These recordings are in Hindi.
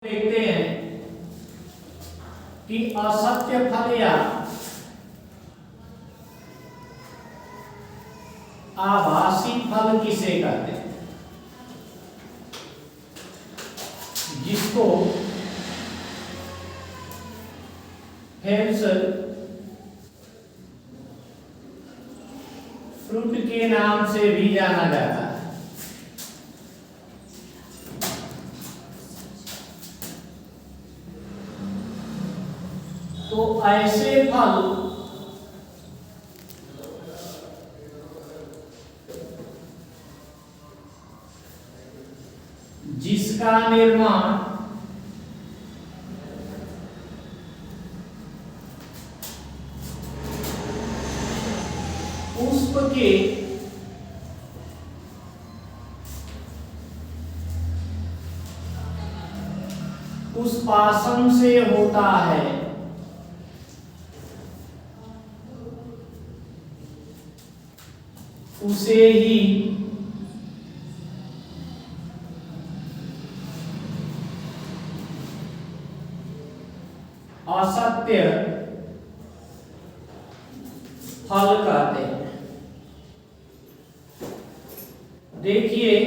देखते हैं कि असत्य फल या आभासी फल किसे कहते हैं, जिसको हेल्स फ्रूट के नाम से भी जाना जाता है। तो ऐसे फल जिसका निर्माण पुष्प के पुष्पासन से होता है, उसे ही असत्य फल कहते हैं। देखिए,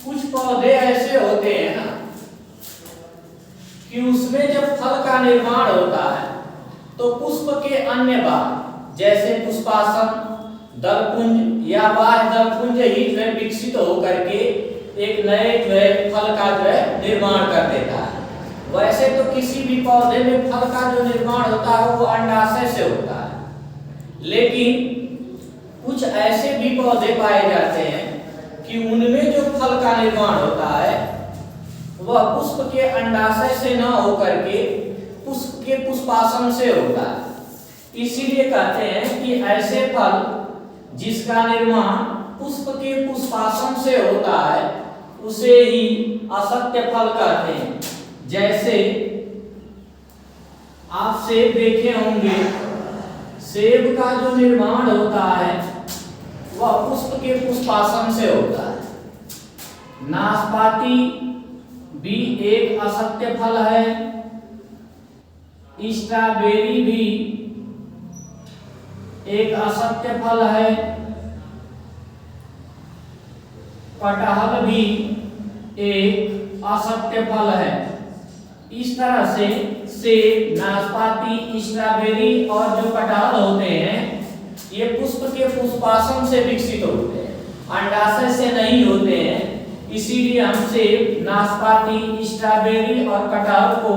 कुछ पौधे ऐसे होते हैं ना कि उसमें जब फल का निर्माण होता है तो पुष्प के अन्य भाग जैसे पुष्पासन, दलपुंज या बाह्य दलपुंज ही जो है विकसित होकर के एक नए जो है फल का जो है निर्माण कर देता है। वैसे तो किसी भी पौधे में फल का जो निर्माण होता है वो अंडाशय से होता है, लेकिन कुछ ऐसे भी पौधे पाए जाते हैं कि उनमें जो फल का निर्माण होता है वह पुष्प के अंडाशय से न होकर के पुष्प के पुष्पासन से होता है। इसीलिए कहते हैं कि ऐसे फल जिसका निर्माण पुष्प के पुष्पासन से होता है उसे ही असत्य फल कहते हैं। जैसे आप सेब देखे होंगे, सेब का जो निर्माण होता है वह पुष्प के पुष्पासन से होता है। नाशपाती भी एक असत्य फल है, स्ट्रॉबेरी भी एक असत्य फल है, कटहल भी एक असत्य फल है। इस तरह से सेब, नाशपाती, स्ट्रॉबेरी और जो कटहल होते हैं ये पुष्प के पुष्पासन से विकसित होते हैं, अंडाशय से नहीं होते हैं। इसीलिए हम सेब, नाशपाती, स्ट्रॉबेरी और कटहल को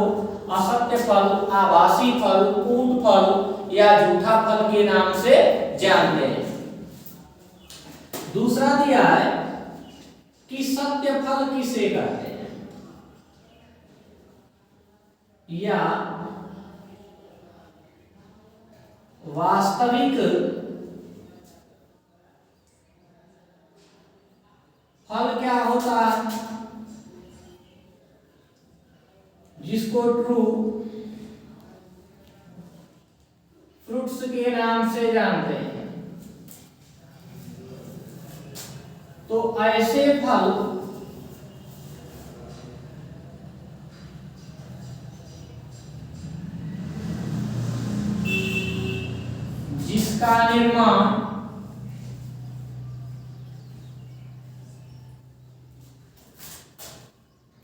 असत्य फल, आभासी फल, कूट फल या झूठा फल के नाम से जानते हैं। दूसरा दिया है कि सत्य फल किसे कहते हैं, या वास्तविक फल क्या होता है, जिसको ट्रू फ्रूट्स के नाम से जानते हैं। तो ऐसे फल जिसका निर्माण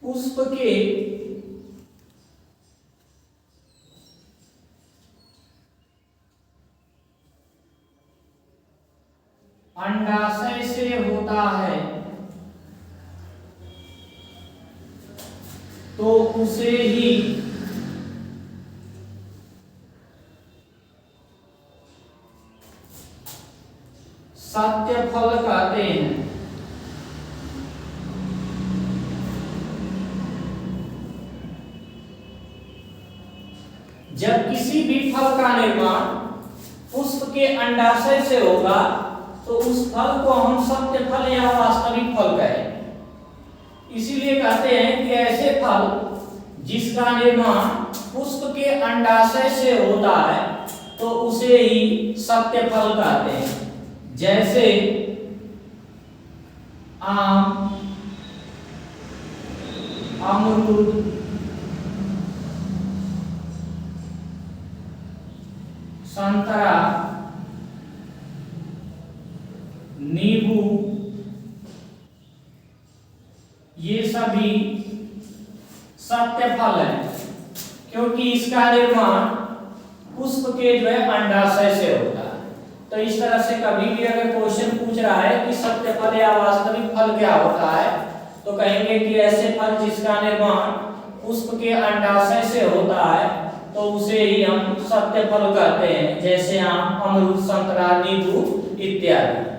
पुष्प के अंडाशय से होता है तो उसे ही सत्य फल कहते हैं। जब किसी भी फल का निर्माण पुष्प के अंडाशय से होगा तो उस फल को हम सत्य फल या वास्तविक फल कहेंगे। इसीलिए कहते हैं कि ऐसे फल जिसका निर्माण पुष्प के अंडाशय से होता है तो उसे ही सत्य फल कहते हैं। जैसे आम, अमरूद, नींबू, ये सभी सत्य फल है, क्योंकि इसका निर्माण पुष्प के जो है अंडाशय से होता है। तो इस तरह से कभी भी अगर क्वेश्चन पूछ रहा है कि सत्य फल या वास्तविक फल क्या होता है, तो कहेंगे कि ऐसे फल जिसका निर्माण पुष्प के अंडाशय से होता है तो उसे ही हम सत्य फल कहते हैं, जैसे आम, अमरूद, संतरा, नींबू इत्यादि।